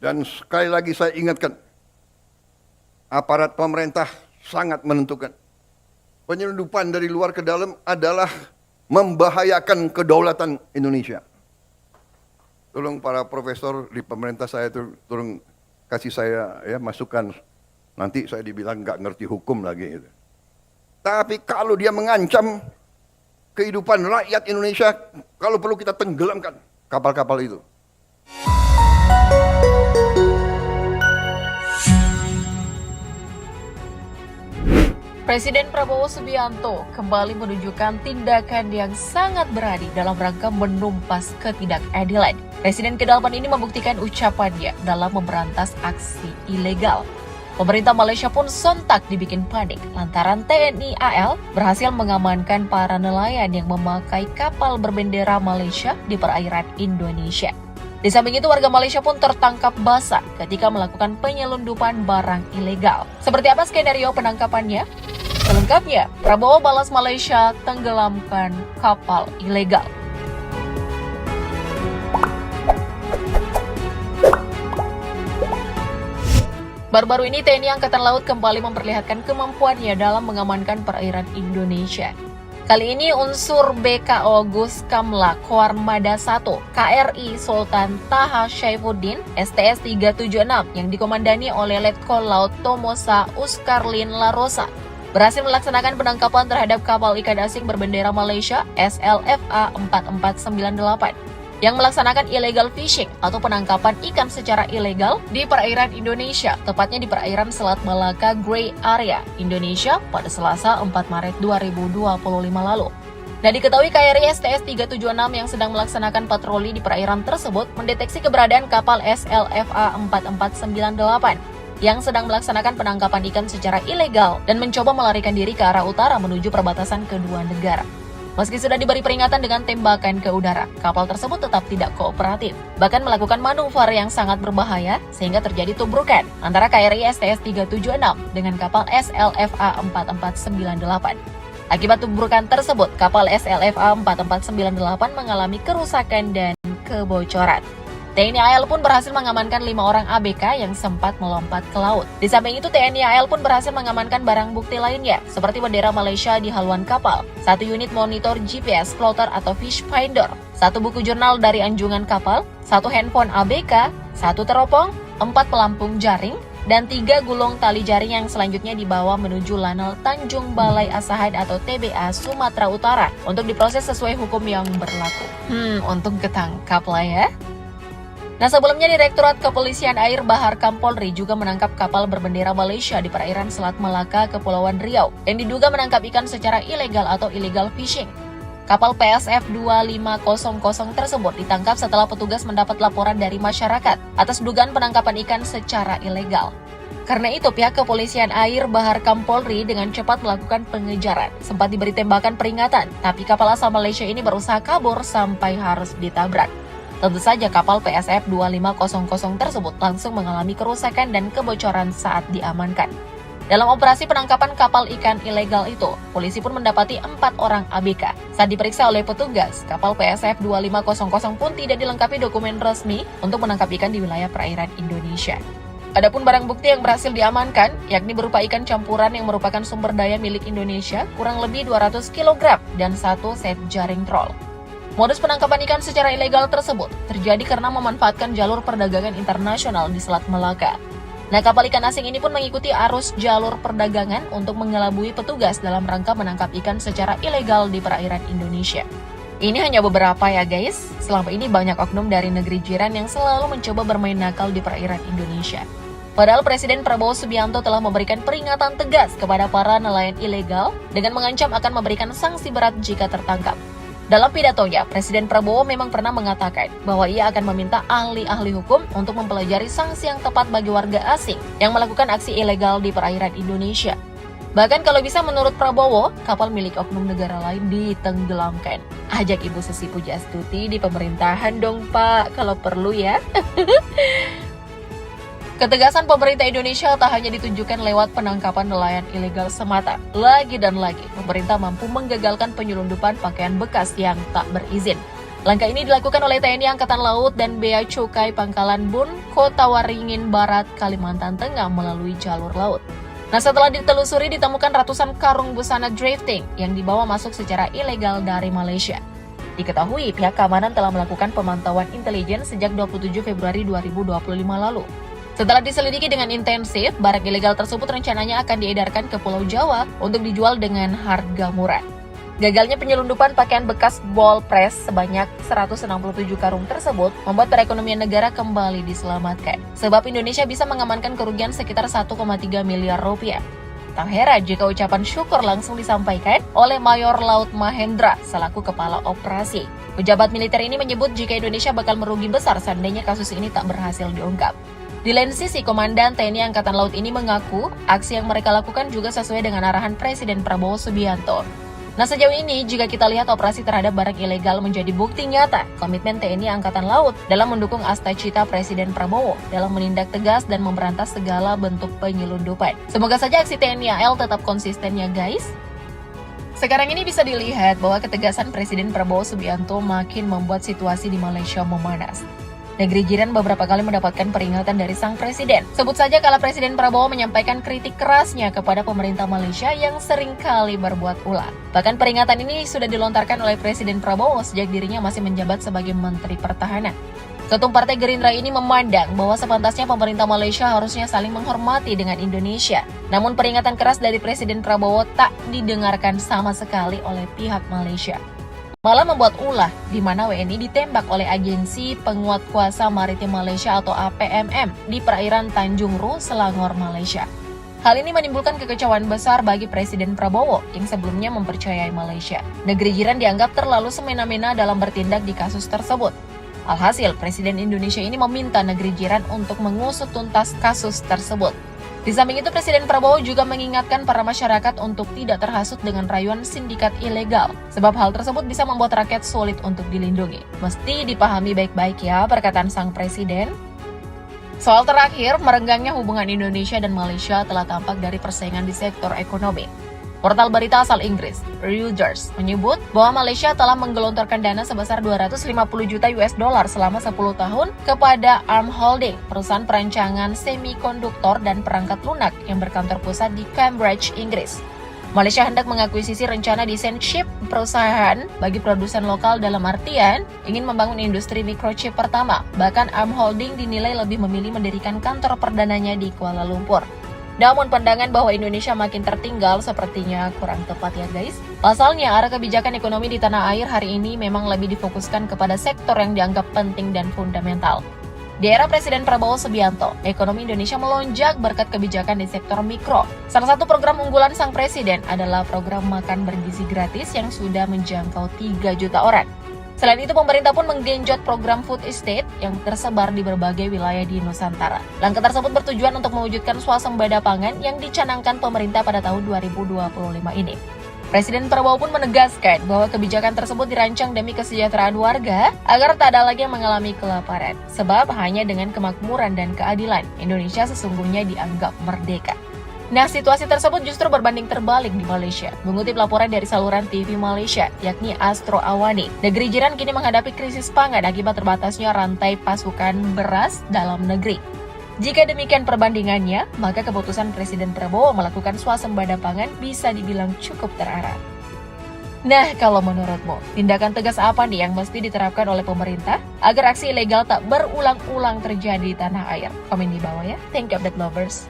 Dan sekali lagi saya ingatkan, aparat pemerintah sangat menentukan. Penyelundupan dari luar ke dalam adalah membahayakan kedaulatan Indonesia. Tolong para profesor di pemerintah saya itu tolong kasih saya ya masukan. Nanti saya dibilang nggak ngerti hukum lagi. Gitu. Tapi kalau dia mengancam kehidupan rakyat Indonesia, kalau perlu kita tenggelamkan kapal-kapal itu. Presiden Prabowo Subianto kembali menunjukkan tindakan yang sangat berani dalam rangka menumpas ketidakadilan. Presiden ke-8 ini membuktikan ucapannya dalam memberantas aksi ilegal. Pemerintah Malaysia pun sontak dibikin panik lantaran TNI AL berhasil mengamankan para nelayan yang memakai kapal berbendera Malaysia di perairan Indonesia. Di samping itu, warga Malaysia pun tertangkap basah ketika melakukan penyelundupan barang ilegal. Seperti apa skenario penangkapannya? Selengkapnya, Prabowo balas Malaysia tenggelamkan kapal ilegal. Baru-baru ini TNI Angkatan Laut kembali memperlihatkan kemampuannya dalam mengamankan perairan Indonesia. Kali ini unsur BKO Gus Kamla Koarmada 1 KRI Sultan Taha Syaifuddin STS 376 yang dikomandani oleh Letkol Laut Tomosa Uskarlin Larosa berhasil melaksanakan penangkapan terhadap kapal ikan asing berbendera Malaysia SLFA 4498 yang melaksanakan illegal fishing atau penangkapan ikan secara ilegal di perairan Indonesia, tepatnya di perairan Selat Malaka Grey Area, Indonesia pada Selasa 4 Maret 2025 lalu. Dan diketahui KRI STS 376 yang sedang melaksanakan patroli di perairan tersebut mendeteksi keberadaan kapal SLFA 4498 yang sedang melaksanakan penangkapan ikan secara ilegal dan mencoba melarikan diri ke arah utara menuju perbatasan kedua negara. Meski sudah diberi peringatan dengan tembakan ke udara, kapal tersebut tetap tidak kooperatif, bahkan melakukan manuver yang sangat berbahaya sehingga terjadi tubrukan antara KRI STS 376 dengan kapal SLFA 4498. Akibat tubrukan tersebut, kapal SLFA 4498 mengalami kerusakan dan kebocoran. TNI AL pun berhasil mengamankan 5 orang ABK yang sempat melompat ke laut. Di samping itu, TNI AL pun berhasil mengamankan barang bukti lainnya, seperti bendera Malaysia di haluan kapal, 1 unit monitor GPS plotter atau fish finder, 1 buku jurnal dari anjungan kapal, 1 handphone ABK, 1 teropong, 4 pelampung jaring, dan 3 gulung tali jaring yang selanjutnya dibawa menuju Lanal Tanjung Balai Asahan atau TBA Sumatera Utara untuk diproses sesuai hukum yang berlaku. Untung ketangkap lah ya. Nah, sebelumnya Direktorat Kepolisian Air Bahar Kampolri juga menangkap kapal berbendera Malaysia di perairan Selat Malaka, Kepulauan Riau, yang diduga menangkap ikan secara ilegal atau illegal fishing. Kapal PSF 2500 tersebut ditangkap setelah petugas mendapat laporan dari masyarakat atas dugaan penangkapan ikan secara ilegal. Karena itu, pihak Kepolisian Air Bahar Kampolri dengan cepat melakukan pengejaran. Sempat diberi tembakan peringatan, tapi kapal asal Malaysia ini berusaha kabur sampai harus ditabrak. Tentu saja kapal PSF 2500 tersebut langsung mengalami kerusakan dan kebocoran saat diamankan. Dalam operasi penangkapan kapal ikan ilegal itu, polisi pun mendapati 4 orang ABK. Saat diperiksa oleh petugas, kapal PSF 2500 pun tidak dilengkapi dokumen resmi untuk menangkap ikan di wilayah perairan Indonesia. Adapun barang bukti yang berhasil diamankan, yakni berupa ikan campuran yang merupakan sumber daya milik Indonesia, kurang lebih 200 kg dan 1 set jaring troll. Modus penangkapan ikan secara ilegal tersebut terjadi karena memanfaatkan jalur perdagangan internasional di Selat Malaka. Nah, kapal ikan asing ini pun mengikuti arus jalur perdagangan untuk mengelabui petugas dalam rangka menangkap ikan secara ilegal di perairan Indonesia. Ini hanya beberapa ya guys, selama ini banyak oknum dari negeri jiran yang selalu mencoba bermain nakal di perairan Indonesia. Padahal Presiden Prabowo Subianto telah memberikan peringatan tegas kepada para nelayan ilegal dengan mengancam akan memberikan sanksi berat jika tertangkap. Dalam pidatonya, Presiden Prabowo memang pernah mengatakan bahwa ia akan meminta ahli-ahli hukum untuk mempelajari sanksi yang tepat bagi warga asing yang melakukan aksi ilegal di perairan Indonesia. Bahkan kalau bisa menurut Prabowo, kapal milik oknum negara lain ditenggelamkan. Ajak Ibu Susi Pujastuti di pemerintahan dong Pak, kalau perlu ya. Ketegasan pemerintah Indonesia tak hanya ditunjukkan lewat penangkapan nelayan ilegal semata. Lagi dan lagi, pemerintah mampu menggagalkan penyelundupan pakaian bekas yang tak berizin. Langkah ini dilakukan oleh TNI Angkatan Laut dan Bea Cukai Pangkalan Bun, Kota Waringin Barat, Kalimantan Tengah melalui jalur laut. Nah, setelah ditelusuri ditemukan ratusan karung busana drifting yang dibawa masuk secara ilegal dari Malaysia. Diketahui pihak keamanan telah melakukan pemantauan intelijen sejak 27 Februari 2025 lalu. Setelah diselidiki dengan intensif, barang ilegal tersebut rencananya akan diedarkan ke Pulau Jawa untuk dijual dengan harga murah. Gagalnya penyelundupan pakaian bekas ball press sebanyak 167 karung tersebut membuat perekonomian negara kembali diselamatkan. Sebab Indonesia bisa mengamankan kerugian sekitar 1,3 miliar rupiah. Tak heran jika ucapan syukur langsung disampaikan oleh Mayor Laut Mahendra selaku Kepala Operasi. Pejabat militer ini menyebut jika Indonesia bakal merugi besar seandainya kasus ini tak berhasil diungkap. Di lain sisi, Komandan TNI Angkatan Laut ini mengaku aksi yang mereka lakukan juga sesuai dengan arahan Presiden Prabowo Subianto. Nah, sejauh ini jika kita lihat operasi terhadap barang ilegal menjadi bukti nyata komitmen TNI Angkatan Laut dalam mendukung asta-cita Presiden Prabowo dalam menindak tegas dan memberantas segala bentuk penyelundupan. Semoga saja aksi TNI AL tetap konsisten ya guys. Sekarang ini bisa dilihat bahwa ketegasan Presiden Prabowo Subianto makin membuat situasi di Malaysia memanas. Negeri jiran beberapa kali mendapatkan peringatan dari sang presiden. Sebut saja kala Presiden Prabowo menyampaikan kritik kerasnya kepada pemerintah Malaysia yang seringkali berbuat ulah. Bahkan peringatan ini sudah dilontarkan oleh Presiden Prabowo sejak dirinya masih menjabat sebagai Menteri Pertahanan. Ketum Partai Gerindra ini memandang bahwa sepantasnya pemerintah Malaysia harusnya saling menghormati dengan Indonesia. Namun peringatan keras dari Presiden Prabowo tak didengarkan sama sekali oleh pihak Malaysia. Malah membuat ulah di mana WNI ditembak oleh Agensi Penguat Kuasa Maritim Malaysia atau APMM di perairan Tanjung Ru, Selangor, Malaysia. Hal ini menimbulkan kekecewaan besar bagi Presiden Prabowo yang sebelumnya mempercayai Malaysia. Negeri jiran dianggap terlalu semena-mena dalam bertindak di kasus tersebut. Alhasil, Presiden Indonesia ini meminta negeri jiran untuk mengusut tuntas kasus tersebut. Di samping itu, Presiden Prabowo juga mengingatkan para masyarakat untuk tidak terhasut dengan rayuan sindikat ilegal, sebab hal tersebut bisa membuat rakyat sulit untuk dilindungi. Mesti dipahami baik-baik ya perkataan sang presiden. Soal terakhir, merenggangnya hubungan Indonesia dan Malaysia telah tampak dari persaingan di sektor ekonomi. Portal berita asal Inggris, Reuters, menyebut bahwa Malaysia telah menggelontorkan dana sebesar 250 juta US dollar selama 10 tahun kepada ARM Holding, perusahaan perancangan semikonduktor dan perangkat lunak yang berkantor pusat di Cambridge, Inggris. Malaysia hendak mengakuisisi rencana desain chip perusahaan bagi produsen lokal dalam artian ingin membangun industri microchip pertama. Bahkan ARM Holding dinilai lebih memilih mendirikan kantor perdananya di Kuala Lumpur. Namun pandangan bahwa Indonesia makin tertinggal sepertinya kurang tepat ya guys. Pasalnya arah kebijakan ekonomi di tanah air hari ini memang lebih difokuskan kepada sektor yang dianggap penting dan fundamental. Di era Presiden Prabowo Subianto, ekonomi Indonesia melonjak berkat kebijakan di sektor mikro. Salah satu program unggulan sang presiden adalah program makan bergizi gratis yang sudah menjangkau 3 juta orang. Selain itu, pemerintah pun menggenjot program food estate yang tersebar di berbagai wilayah di Nusantara. Langkah tersebut bertujuan untuk mewujudkan swasembada pangan yang dicanangkan pemerintah pada tahun 2025 ini. Presiden Prabowo pun menegaskan bahwa kebijakan tersebut dirancang demi kesejahteraan warga agar tak ada lagi yang mengalami kelaparan. Sebab hanya dengan kemakmuran dan keadilan, Indonesia sesungguhnya dianggap merdeka. Nah, situasi tersebut justru berbanding terbalik di Malaysia. Mengutip laporan dari saluran TV Malaysia, yakni Astro Awani, negeri jiran kini menghadapi krisis pangan akibat terbatasnya rantai pasukan beras dalam negeri. Jika demikian perbandingannya, maka keputusan Presiden Prabowo melakukan swasembada pangan bisa dibilang cukup terarah. Nah, kalau menurutmu, tindakan tegas apa nih yang mesti diterapkan oleh pemerintah agar aksi ilegal tak berulang-ulang terjadi di tanah air? Komen di bawah ya. Thank you, update lovers.